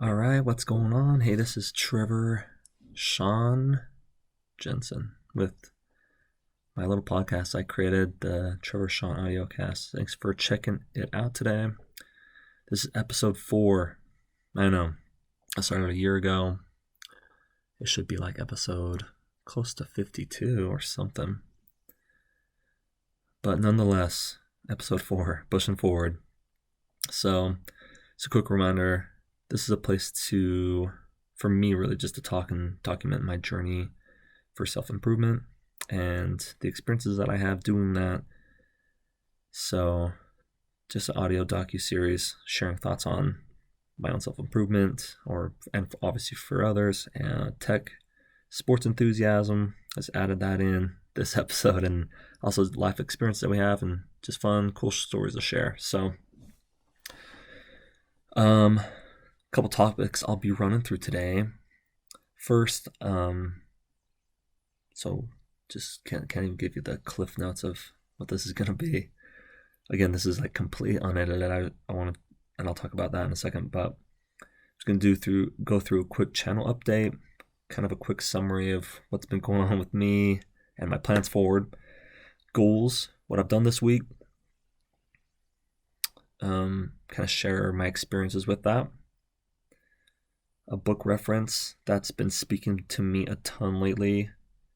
All right, what's going on? Hey, this is Trevor Sean Jensen with my little podcast I created, the Trevor Sean Audiocast. Thanks for checking it out today. This is episode 4. I know, I started a year ago. It should be like episode close to 52 or something. But nonetheless, episode 4, pushing forward. So, it's a quick reminder. This is a place for me, really just to talk and document my journey for self-improvement and the experiences that I have doing that. So just an audio docu-series sharing thoughts on my own self-improvement and obviously for others, and tech, sports enthusiasm. Has added that in this episode, and also life experience that we have and just fun, cool stories to share. So couple topics I'll be running through today. First, so just can't even give you the cliff notes of what this is going to be. Again, this is like complete unedited. I want to, and I'll talk about that in a second, but I'm just going to go through a quick channel update, kind of a quick summary of what's been going on with me and my plans forward, goals, what I've done this week, kind of share my experiences with that. A book reference that's been speaking to me a ton lately,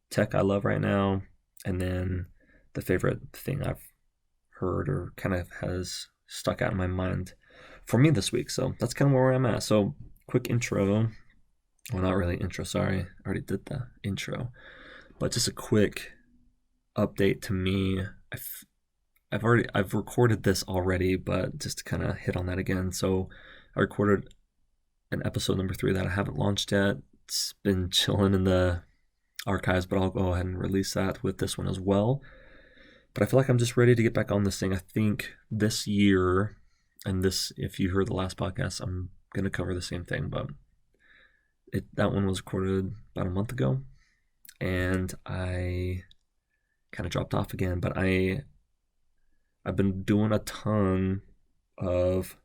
tech I love right now, and then the favorite thing I've heard or kind of has stuck out in my mind for me this week. So that's kind of where I'm at. So quick intro. Well, not really intro, sorry. I already did the intro. But just a quick update to me. I've recorded this already, but just to kind of hit on that again. So I recorded an episode number 3 that I haven't launched yet. It's been chilling in the archives, but I'll go ahead and release that with this one as well. But I feel like I'm just ready to get back on this thing. I think this year, and this, if you heard the last podcast, I'm going to cover the same thing, but that one was recorded about a month ago, and I kind of dropped off again, but I've been doing a ton of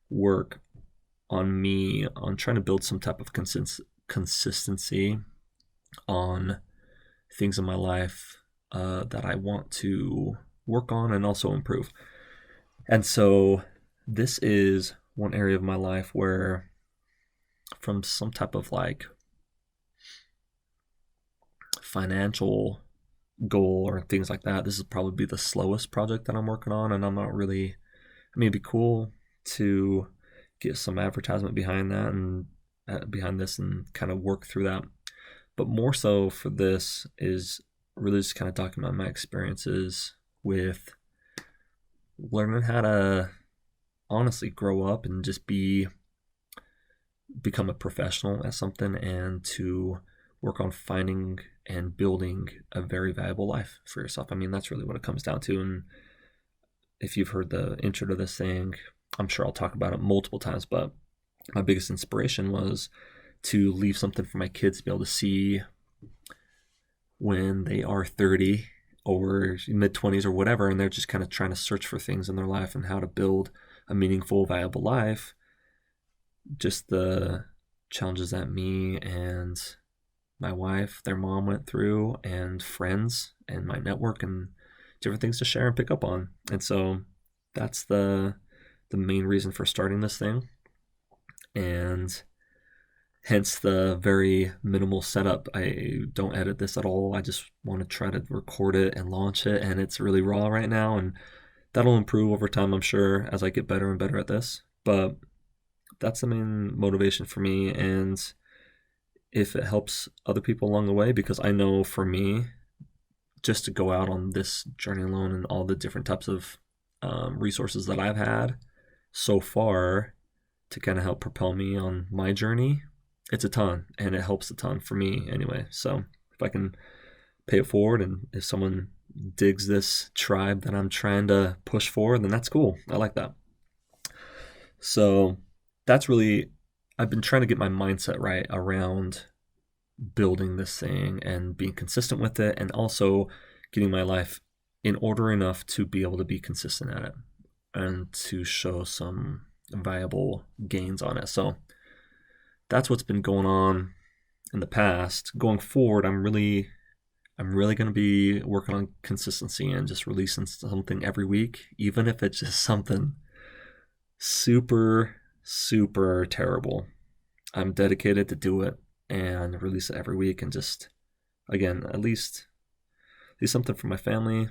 work on me, on trying to build some type of consistency on things in my life that I want to work on and also improve. And so this is one area of my life where, from some type of like financial goal or things like that, this is probably the slowest project that I'm working on, and I'm not really, I mean, it'd be cool to get some advertisement behind that and behind this and kind of work through that. But more so for this is really just kind of document my experiences with learning how to honestly grow up and just become a professional at something, and to work on finding and building a very valuable life for yourself. I mean, that's really what it comes down to. And if you've heard the intro to this thing, I'm sure I'll talk about it multiple times, but my biggest inspiration was to leave something for my kids to be able to see when they are 30 or mid-20s or whatever, and they're just kind of trying to search for things in their life and how to build a meaningful, valuable life. Just the challenges that me and my wife, their mom, went through, and friends and my network, and different things to share and pick up on. And so that's the main reason for starting this thing, and hence the very minimal setup. I don't edit this at all. I just want to try to record it and launch it, and it's really raw right now, and that'll improve over time, I'm sure, as I get better and better at this. But that's the main motivation for me, and if it helps other people along the way, because I know for me, just to go out on this journey alone and all the different types of resources that I've had so far to kind of help propel me on my journey, it's a ton, and it helps a ton for me anyway. So if I can pay it forward, and if someone digs this tribe that I'm trying to push forward, then that's cool. I like that. So that's really, I've been trying to get my mindset right around building this thing and being consistent with it, and also getting my life in order enough to be able to be consistent at it and to show some viable gains on it. So that's what's been going on in the past. Going forward, I'm really going to be working on consistency and just releasing something every week, even if it's just something super, super terrible. I'm dedicated to do it and release it every week, and just, again, at least something for my family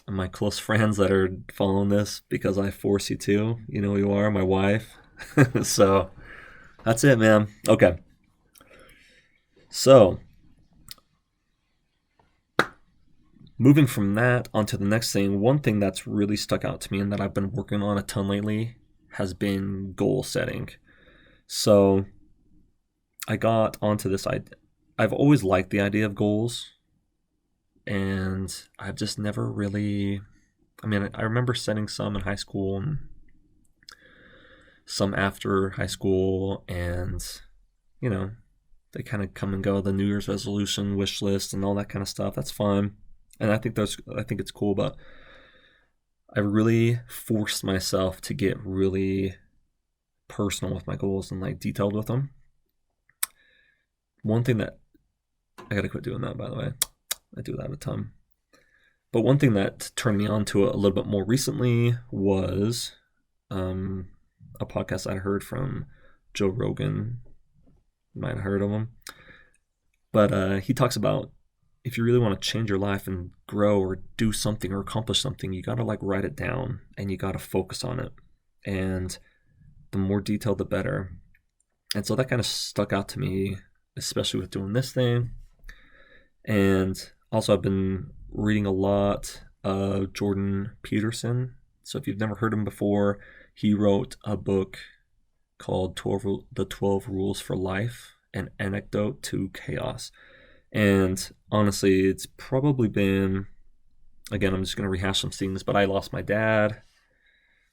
and my close friends that are following this because I force you to. You know who you are, my wife. So that's it, man. Okay. So moving from that onto the next thing, one thing that's really stuck out to me and that I've been working on a ton lately has been goal setting. So I got onto this idea. I've always liked the idea of goals, and I've just never really, I remember setting some in high school and some after high school, and, they kind of come and go, the New Year's resolution, wish list, and all that kind of stuff. That's fine. And I think it's cool, but I really forced myself to get really personal with my goals and like detailed with them. One thing that I gotta quit doing that, by the way. I do that a ton. But one thing that turned me on to it a little bit more recently was a podcast I heard from Joe Rogan. You might have heard of him. But he talks about, if you really want to change your life and grow or do something or accomplish something, you got to like write it down and you got to focus on it. And the more detailed, the better. And so that kind of stuck out to me, especially with doing this thing. And also I've been reading a lot of Jordan Peterson. So if you've never heard him before, he wrote a book called The 12 Rules for Life, An Antidote to Chaos. And honestly, it's probably been, again, I'm just going to rehash some things, but I lost my dad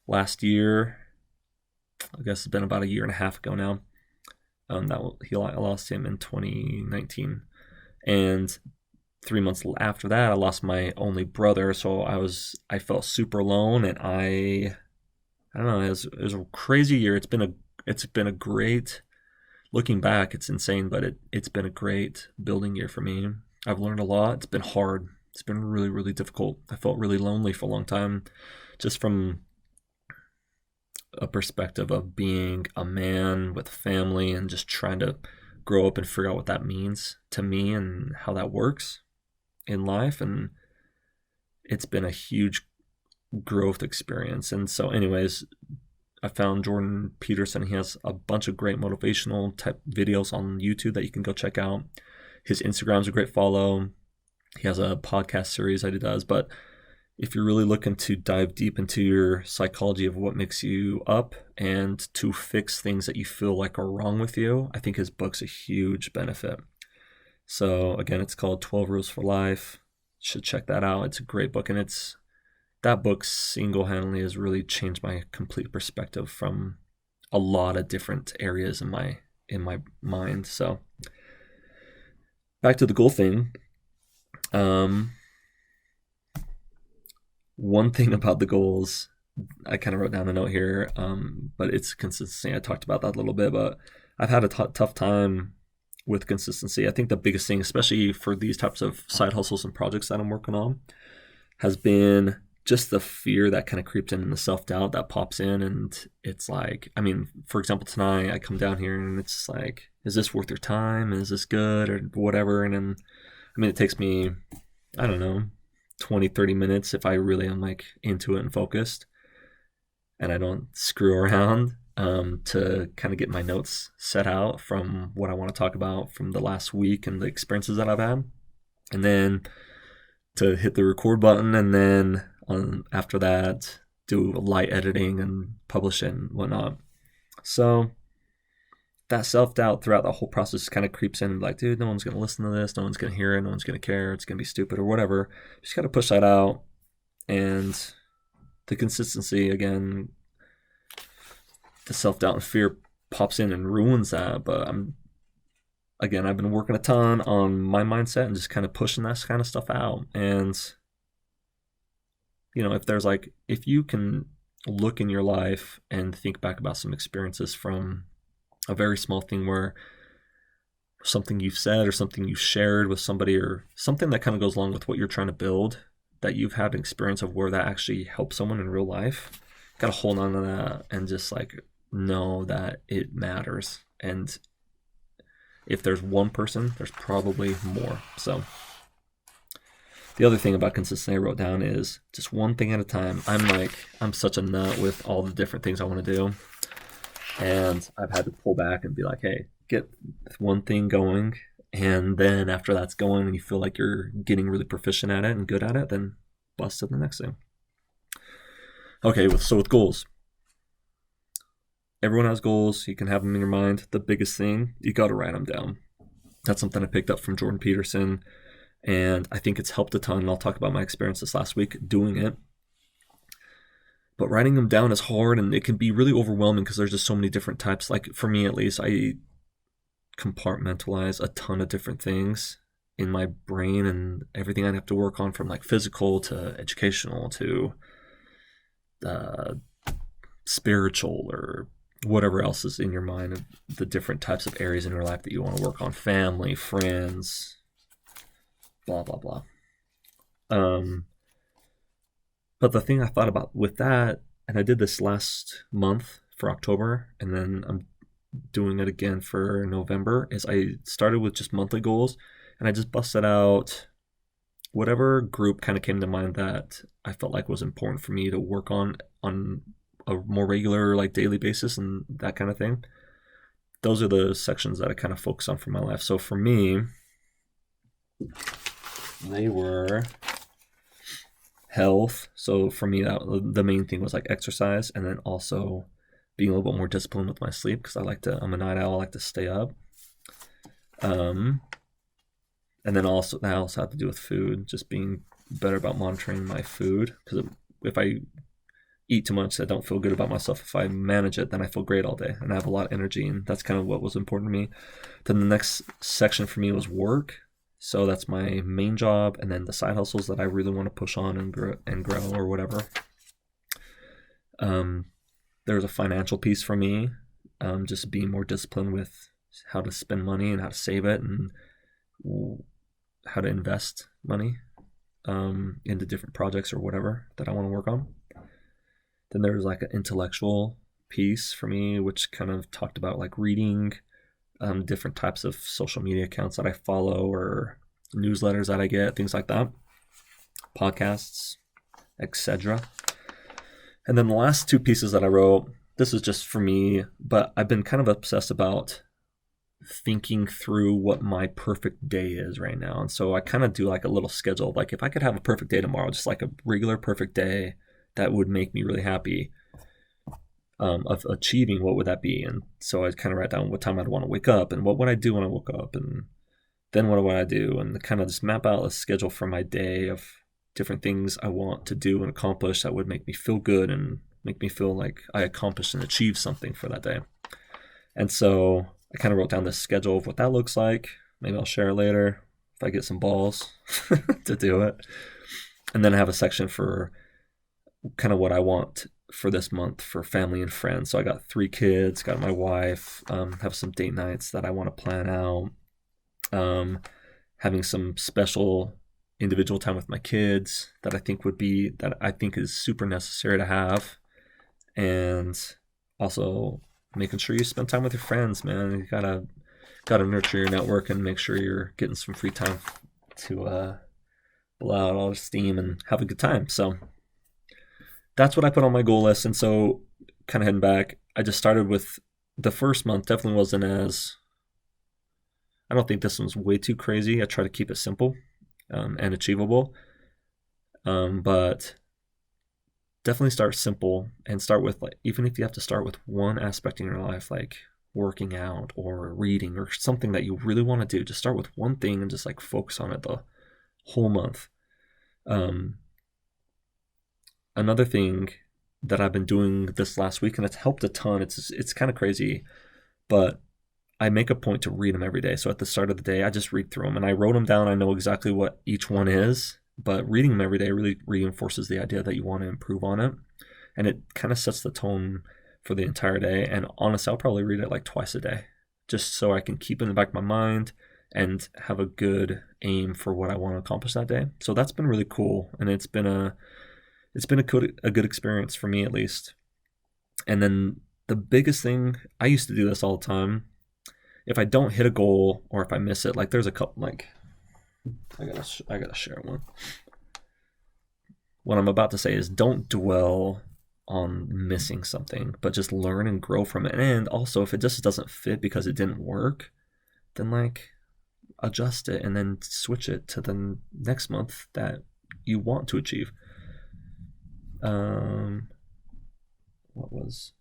last year. I guess it's been about a year and a half ago now. I lost him in 2019. And 3 months after that, I lost my only brother. So I felt super alone, and I don't know, it was a crazy year. It's been a great, looking back, it's insane, but it's been a great building year for me. I've learned a lot. It's been hard. It's been really, really difficult. I felt really lonely for a long time, just from a perspective of being a man with a family and just trying to grow up and figure out what that means to me and how that works in life. And it's been a huge growth experience. And so anyways, I found Jordan Peterson. He has a bunch of great motivational type videos on YouTube that you can go check out. His Instagram's a great follow. He has a podcast series that he does. But if you're really looking to dive deep into your psychology of what makes you up and to fix things that you feel like are wrong with you, I think his book's a huge benefit. So again, it's called 12 Rules for Life. You should check that out. It's a great book, and that book single-handedly has really changed my complete perspective from a lot of different areas in my mind. So back to the goal thing. One thing about the goals, I kind of wrote down a note here, but it's consistency. I talked about that a little bit, but I've had a tough time with consistency. I think the biggest thing, especially for these types of side hustles and projects that I'm working on, has been just the fear that kind of creeps in and the self-doubt that pops in. And it's like, for example, tonight I come down here and it's like, is this worth your time? Is this good or whatever? And then, it takes me, I don't know, 20, 30 minutes if I really am like into it and focused and I don't screw around, to kind of get my notes set out from what I want to talk about from the last week and the experiences that I've had. And then to hit the record button, and then after that, do light editing and publish it and whatnot. So that self-doubt throughout the whole process kind of creeps in, like, dude, no one's going to listen to this. No one's going to hear it. No one's going to care. It's going to be stupid or whatever. Just got to push that out. And the consistency, again, the self-doubt and fear pops in and ruins that. But I've been working a ton on my mindset and just kind of pushing that kind of stuff out. And, if you can look in your life and think back about some experiences from a very small thing where something you've said or something you've shared with somebody or something that kind of goes along with what you're trying to build, that you've had an experience of where that actually helps someone in real life. Got to hold on to that and just like know that it matters. And if there's one person, there's probably more. So the other thing about consistency I wrote down is just one thing at a time. I'm such a nut with all the different things I want to do. And I've had to pull back and be like, hey, get one thing going. And then after that's going and you feel like you're getting really proficient at it and good at it, then bust to the next thing. Okay, so with goals. Everyone has goals. You can have them in your mind. The biggest thing, you got to write them down. That's something I picked up from Jordan Peterson. And I think it's helped a ton. And I'll talk about my experience this last week doing it. But writing them down is hard and it can be really overwhelming because there's just so many different types. Like for me, at least, I compartmentalize a ton of different things in my brain and everything I have to work on, from like physical to educational to spiritual or whatever else is in your mind, of the different types of areas in your life that you want to work on, family, friends, blah, blah, blah. But the thing I thought about with that, and I did this last month for October, and then I'm doing it again for November, is I started with just monthly goals, and I just busted out whatever group kind of came to mind that I felt like was important for me to work on a more regular, like daily basis and that kind of thing. Those are the sections that I kind of focus on for my life. So for me, they were health. So for me, the main thing was like exercise, and then also being a little bit more disciplined with my sleep, because I'm a night owl, I like to stay up. And then also that also had to do with food, just being better about monitoring my food, because if I eat too much, I don't feel good about myself. If I manage it, then I feel great all day and I have a lot of energy, and that's kind of what was important to me. Then the next section for me was work. So that's my main job, and then the side hustles that I really want to push on and grow or whatever. There's a financial piece for me, just being more disciplined with how to spend money and how to save it and how to invest money into different projects or whatever that I want to work on. Then there's like an intellectual piece for me, which kind of talked about like reading, different types of social media accounts that I follow or newsletters that I get, things like that, podcasts, etc. And then the last two pieces that I wrote, this is just for me, but I've been kind of obsessed about thinking through what my perfect day is right now. And so I kind of do like a little schedule, like if I could have a perfect day tomorrow, just like a regular perfect day that would make me really happy, of achieving, what would that be? And so I kind of write down what time I'd want to wake up and what would I do when I woke up, and then what would I do, and kind of just map out a schedule for my day of different things I want to do and accomplish that would make me feel good and make me feel like I accomplished and achieved something for that day. And so I kind of wrote down this schedule of what that looks like. Maybe I'll share it later if I get some balls to do it. And then I have a section for kind of what I want for this month for family and friends. So I got 3 kids, got my wife, have some date nights that I want to plan out, having some special individual time with my kids that I think is super necessary to have, and also making sure you spend time with your friends, man. You gotta nurture your network and make sure you're getting some free time to blow out all the steam and have a good time. So that's what I put on my goal list. And so kind of heading back, I just started with the first month. Definitely wasn't as, I don't think this one's way too crazy. I try to keep it simple and achievable. But definitely start simple and start with, like, even if you have to start with one aspect in your life, like working out or reading or something that you really want to do, just start with one thing and just like focus on it the whole month. Another thing that I've been doing this last week, and it's helped a ton, it's kind of crazy, but I make a point to read them every day. So at the start of the day, I just read through them, and I wrote them down. I know exactly what each one is, but reading them every day really reinforces the idea that you want to improve on it. And it kind of sets the tone for the entire day. And honestly, I'll probably read it like twice a day, just so I can keep it in the back of my mind and have a good aim for what I want to accomplish that day. So that's been really cool, and it's been a good experience for me, at least. And then the biggest thing, I used to do this all the time. If I don't hit a goal or if I miss it, like there's a couple, like I gotta share one. What I'm about to say is don't dwell on missing something, but just learn and grow from it. And also, if it just doesn't fit because it didn't work, then like adjust it and then switch it to the next month that you want to achieve. What was?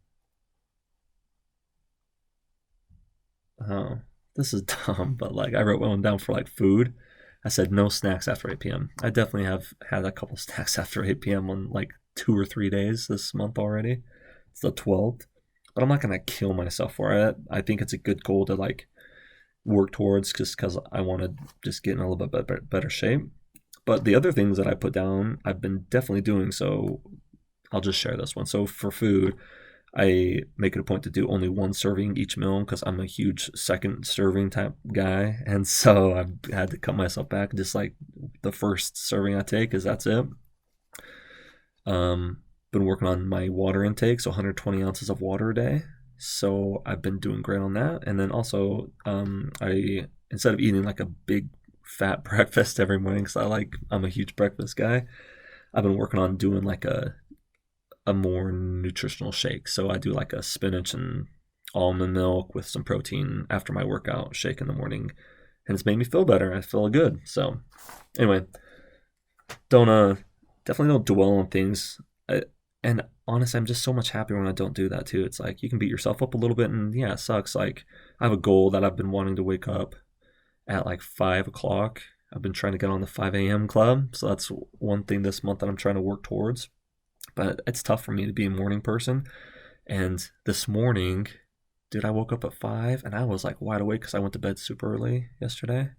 Oh, this is dumb, but like I wrote one down for like food. I said no snacks after 8 p.m. I definitely have had a couple snacks after 8 p.m. on like 2 or 3 days this month already. It's the 12th, but I'm not gonna kill myself for it. I think it's a good goal to like work towards, just because I want to just get in a little bit better shape. But the other things that I put down, I've been definitely doing. So I'll just share this one. So for food, I make it a point to do only one serving each meal because I'm a huge second serving type guy. And so I've had to cut myself back. Just like the first serving I take is that's it. Been working on my water intake, so 120 ounces of water a day. So I've been doing great on that. And then also, I instead of eating like a big fat breakfast every morning, because I'm a huge breakfast guy, I've been working on doing like a more nutritional shake. So I do like a spinach and almond milk with some protein after my workout shake in the morning, and it's made me feel better. I feel good. So anyway, definitely don't dwell on things. And honestly, I'm just so much happier when I don't do that too. It's like you can beat yourself up a little bit, and yeah, it sucks. Like I have a goal that I've been wanting to wake up at like 5 o'clock. I've been trying to get on the 5 a.m. club, so that's one thing this month that I'm trying to work towards. But it's tough for me to be a morning person. And this morning, dude, I woke up at 5 and I was like wide awake because I went to bed super early yesterday.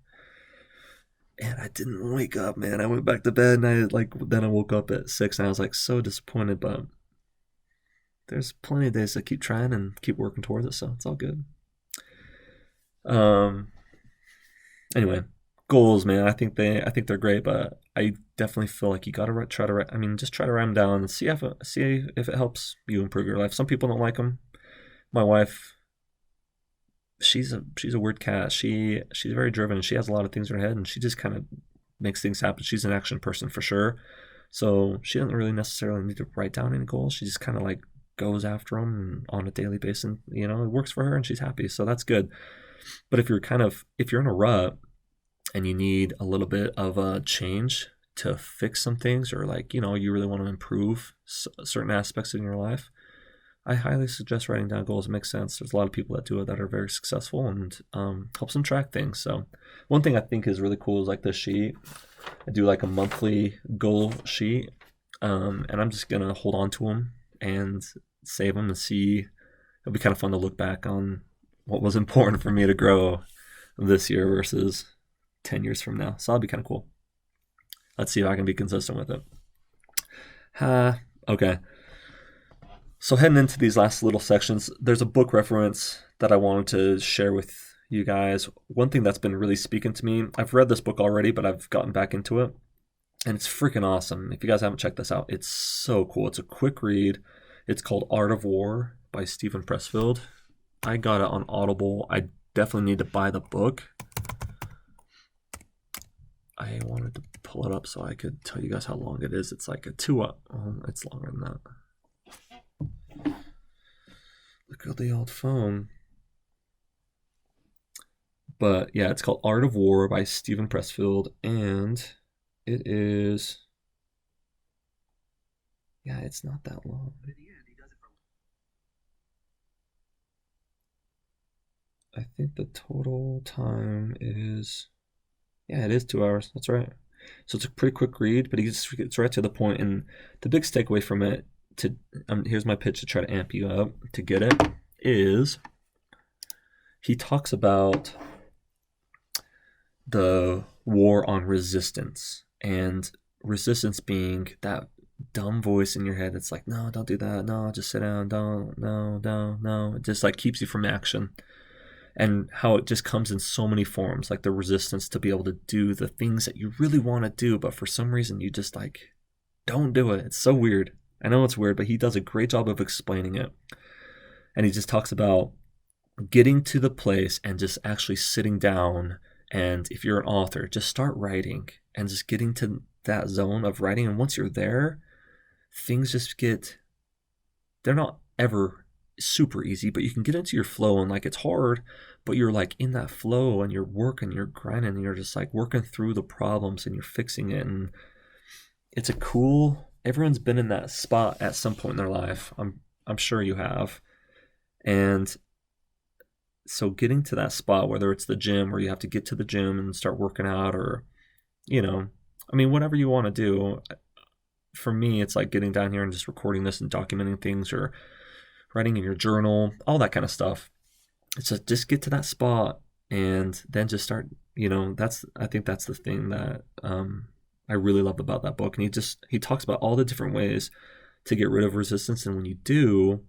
And I didn't wake up, man. I went back to bed and then I woke up at 6 and I was like so disappointed. But there's plenty of days to keep trying and keep working towards it, so it's all good. Anyway, goals, man. I think they're great, but I definitely feel like you gotta try to just try to write them down and see if it helps you improve your life. Some people don't like them. My wife, she's a weird cat. She's very driven. She has a lot of things in her head, and she just kind of makes things happen. She's an action person for sure, so she doesn't really necessarily need to write down any goals. She just kind of like goes after them on a daily basis. You know, it works for her, and she's happy, so that's good. But if you're in a rut and you need a little bit of a change to fix some things, or like, you really want to improve certain aspects in your life, I highly suggest writing down goals. It makes sense. There's a lot of people that do it that are very successful, and helps them track things. So one thing I think is really cool is like this sheet. I do like a monthly goal sheet, and I'm just going to hold on to them and save them and see. It'll be kind of fun to look back on what was important for me to grow this year versus 10 years from now. So that'll be kind of cool. Let's see if I can be consistent with it. Okay. So heading into these last little sections, there's a book reference that I wanted to share with you guys. One thing that's been really speaking to me, I've read this book already, but I've gotten back into it, and it's freaking awesome. If you guys haven't checked this out, it's so cool. It's a quick read. It's called Art of War by Stephen Pressfield. I got it on Audible. I definitely need to buy the book. I wanted to pull it up so I could tell you guys how long it is. It's like a 2 hour. It's longer than that. Look at the old phone. But yeah, it's called Art of War by Stephen Pressfield, and it is. Yeah, it's not that long. I think the total time is. Yeah, it is 2 hours. That's right. So it's a pretty quick read, but he gets right to the point. And the biggest takeaway from it, here's my pitch to try to amp you up to get it, is he talks about the war on resistance, and resistance being that dumb voice in your head that's like, no, don't do that. No, just sit down. Don't, no, no, no. It just like keeps you from action. And how it just comes in so many forms, like the resistance to be able to do the things that you really want to do, but for some reason you just like don't do it. It's so weird. I know it's weird, but he does a great job of explaining it. And he just talks about getting to the place and just actually sitting down. And if you're an author, just start writing and just getting to that zone of writing. And once you're there, things just get, they're not ever super easy, but you can get into your flow, and like it's hard, but you're like in that flow and you're working, you're grinding, and you're just like working through the problems and you're fixing it. And it's a cool, everyone's been in that spot at some point in their life. I'm sure you have. And so getting to that spot, whether it's the gym where you have to get to the gym and start working out, or, you know, I mean, whatever you want to do. For me, it's like getting down here and just recording this and documenting things, or writing in your journal, all that kind of stuff. It's just get to that spot and then just start, I think that's the thing that I really love about that book. And he talks about all the different ways to get rid of resistance. And when you do,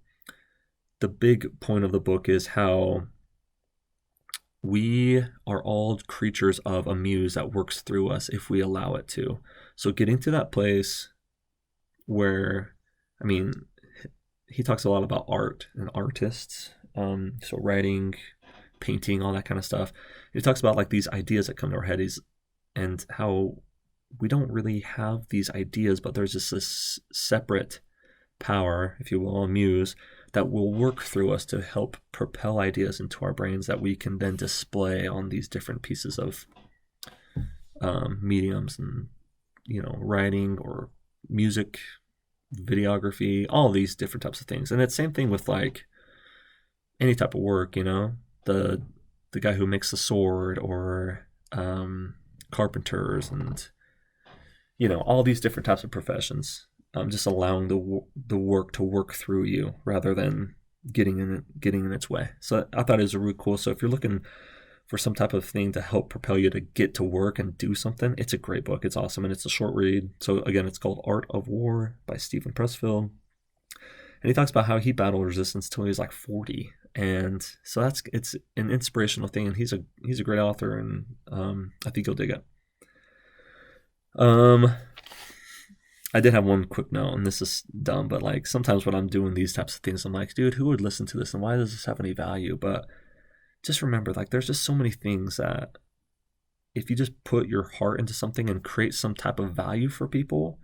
the big point of the book is how we are all creatures of a muse that works through us if we allow it to. So getting to that place where, I mean, he talks a lot about art and artists, so writing, painting, all that kind of stuff. He talks about like these ideas that come to our heads and how we don't really have these ideas, but there's just this separate power, if you will, a muse, that will work through us to help propel ideas into our brains that we can then display on these different pieces of mediums, and writing or music, videography, all these different types of things. And it's the same thing with like any type of work, the guy who makes the sword, or carpenters, and all these different types of professions. Just allowing the work to work through you rather than getting in its way. So I thought it was really cool. So if you're looking for some type of thing to help propel you to get to work and do something, it's a great book. It's awesome, and it's a short read. So again, it's called Art of War by Stephen Pressfield. And he talks about how he battled resistance till he was like 40. And so it's an inspirational thing, and he's a great author, and I think you'll dig it. I did have one quick note, and this is dumb, but like sometimes when I'm doing these types of things, I'm like, dude, who would listen to this, and why does this have any value? But just remember, like, there's just so many things that if you just put your heart into something and create some type of value for people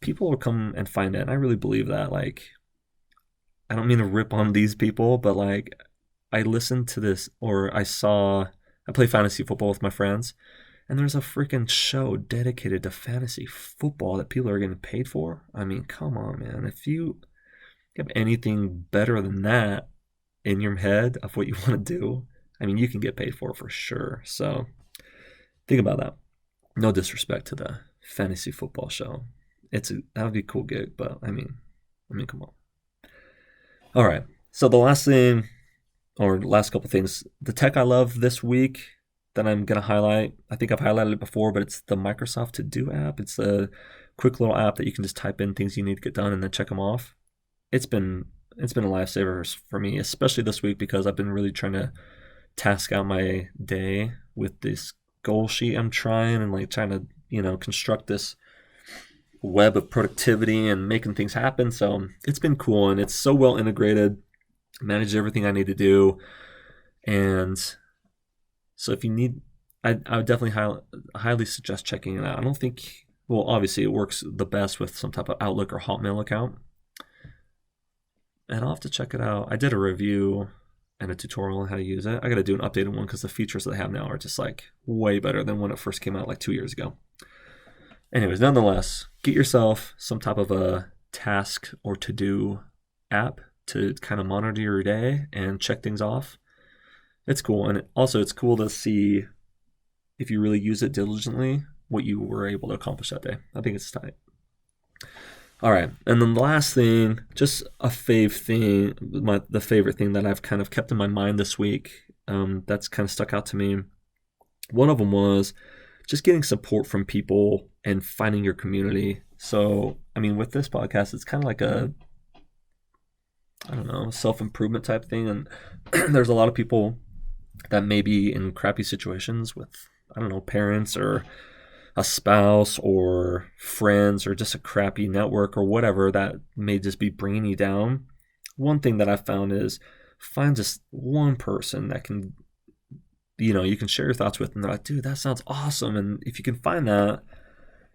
will come and find it. And I really believe that. Like, I don't mean to rip on these people, but like, I listened to this, or I play fantasy football with my friends, and there's a freaking show dedicated to fantasy football that people are getting paid for. I mean, come on, man. If you have anything better than that in your head of what you want to do, I mean, you can get paid for sure. So think about that. No disrespect to the fantasy football show. That would be a cool gig, but I mean, come on. All right. So the last thing, or last couple things, the tech I love this week that I'm going to highlight, I think I've highlighted it before, but it's the Microsoft To Do app. It's a quick little app that you can just type in things you need to get done and then check them off. It's been a lifesaver for me, especially this week, because I've been really trying to task out my day with this goal sheet I'm trying to, construct this web of productivity and making things happen. So it's been cool, and it's so well integrated, manages everything I need to do. And so if you need, I would definitely highly suggest checking it out. I don't think, well, obviously it works the best with some type of Outlook or Hotmail account. And I'll have to check it out. I did a review and a tutorial on how to use it. I got to do an updated one because the features they have now are just like way better than when it first came out like 2 years ago. Anyways, nonetheless, get yourself some type of a task or to-do app to kind of monitor your day and check things off. It's cool. And also it's cool to see, if you really use it diligently, what you were able to accomplish that day. I think it's tight. All right. And then the last thing, just a the favorite thing that I've kind of kept in my mind this week, that's kind of stuck out to me. One of them was just getting support from people and finding your community. So, I mean, with this podcast, it's kind of like a, I don't know, self-improvement type thing. And there's a lot of people that may be in crappy situations with, I don't know, parents or a spouse or friends or just a crappy network or whatever that may just be bringing you down. One thing that I've found is find just one person that can, you can share your thoughts with, and they're like, dude, that sounds awesome. And if you can find that,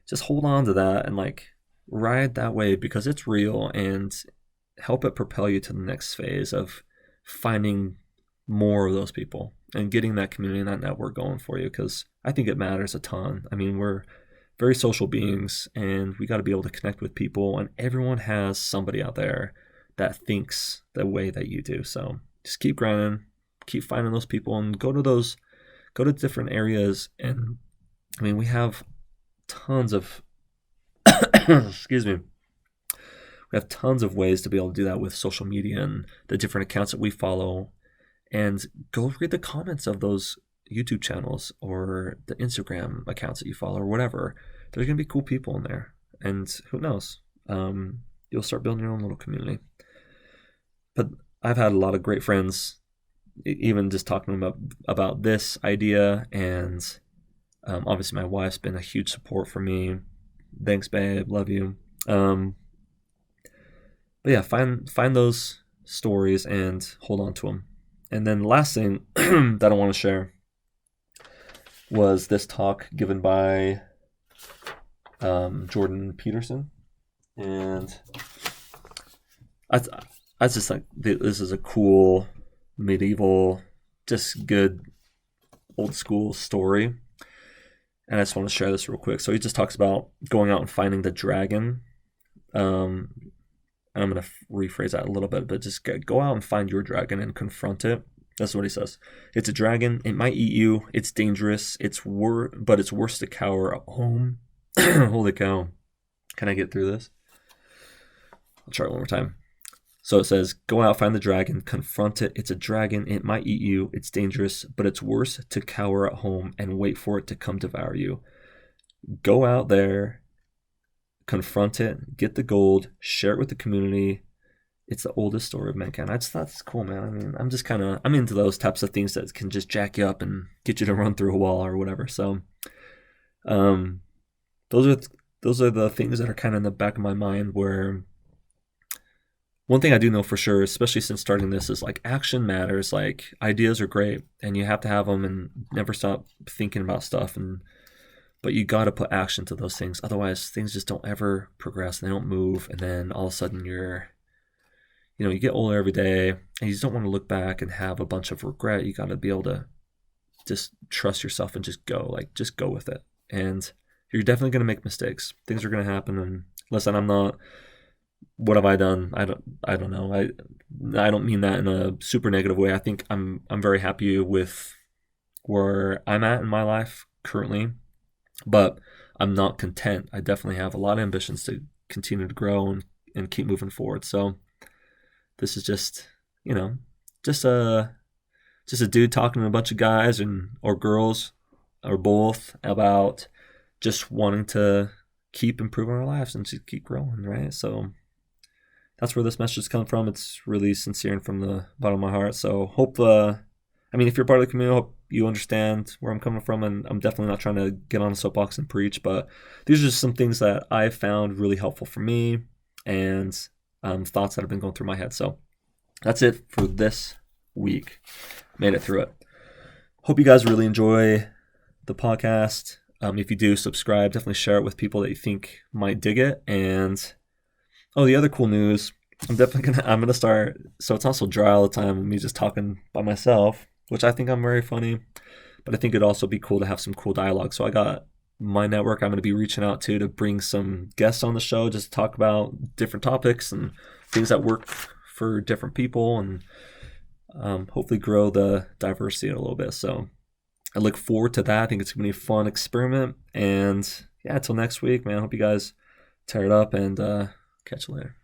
just hold on to that and like ride that wave, because it's real, and help it propel you to the next phase of finding more of those people and getting that community and that network going for you, because I think it matters a ton. I mean, we're very social beings, and we got to be able to connect with people, and everyone has somebody out there that thinks the way that you do. So just keep grinding, keep finding those people, and go to different areas. And I mean, we have tons of excuse me, we have tons of ways to be able to do that with social media and the different accounts that we follow. And go read the comments of those YouTube channels or the Instagram accounts that you follow or whatever. There's going to be cool people in there. And who knows? You'll start building your own little community. But I've had a lot of great friends, even just talking about this idea. And obviously my wife's been a huge support for me. Thanks, babe. Love you. But yeah, find those stories and hold on to them. And then the last thing that I want to share was this talk given by Jordan Peterson. And I just think this is a cool, medieval, just good, old school story. And I just want to share this real quick. So he just talks about going out and finding the dragon. I'm going to rephrase that a little bit, but just go out and find your dragon and confront it. That's what he says. It's a dragon. It might eat you. It's dangerous. But it's worse to cower at home. Holy cow. Can I get through this? I'll try it one more time. So it says, go out, find the dragon, confront it. It's a dragon. It might eat you. It's dangerous, but it's worse to cower at home and wait for it to come devour you. Go out there, confront it, get the gold, share it with the community. It's the oldest story of mankind. I just thought it's cool, man. I mean, I'm into those types of things that can just jack you up and get you to run through a wall or whatever. So, those are the things that are kind of in the back of my mind. Where one thing I do know for sure, especially since starting this, is like action matters. Like ideas are great, and you have to have them and never stop thinking about stuff. But you got to put action to those things. Otherwise, things just don't ever progress. They don't move. And then all of a sudden you get older every day, and you just don't want to look back and have a bunch of regret. You got to be able to just trust yourself and just go with it. And you're definitely going to make mistakes. Things are going to happen. And listen, what have I done? I don't know. I don't mean that in a super negative way. I think I'm very happy with where I'm at in my life currently, but I'm not content. I definitely have a lot of ambitions to continue to grow and keep moving forward. So this is just a dude talking to a bunch of guys or girls or both about just wanting to keep improving our lives and just keep growing, right? So that's where this message is coming from. It's really sincere and from the bottom of my heart. So hope, if you're part of the community, I hope you understand where I'm coming from. And I'm definitely not trying to get on a soapbox and preach, but these are just some things that I found really helpful for me and thoughts that have been going through my head. So that's it for this week. Made it through it. Hope you guys really enjoy the podcast. If you do, subscribe. Definitely share it with people that you think might dig it. And the other cool news, I'm gonna start. So it's not so dry all the time with me just talking by myself, which I think I'm very funny. But I think it'd also be cool to have some cool dialogue. So I got my network I'm going to be reaching out to bring some guests on the show, just to talk about different topics and things that work for different people, and hopefully grow the diversity a little bit. So I look forward to that. I think it's going to be a fun experiment. And yeah, until next week, man, I hope you guys tear it up, and catch you later.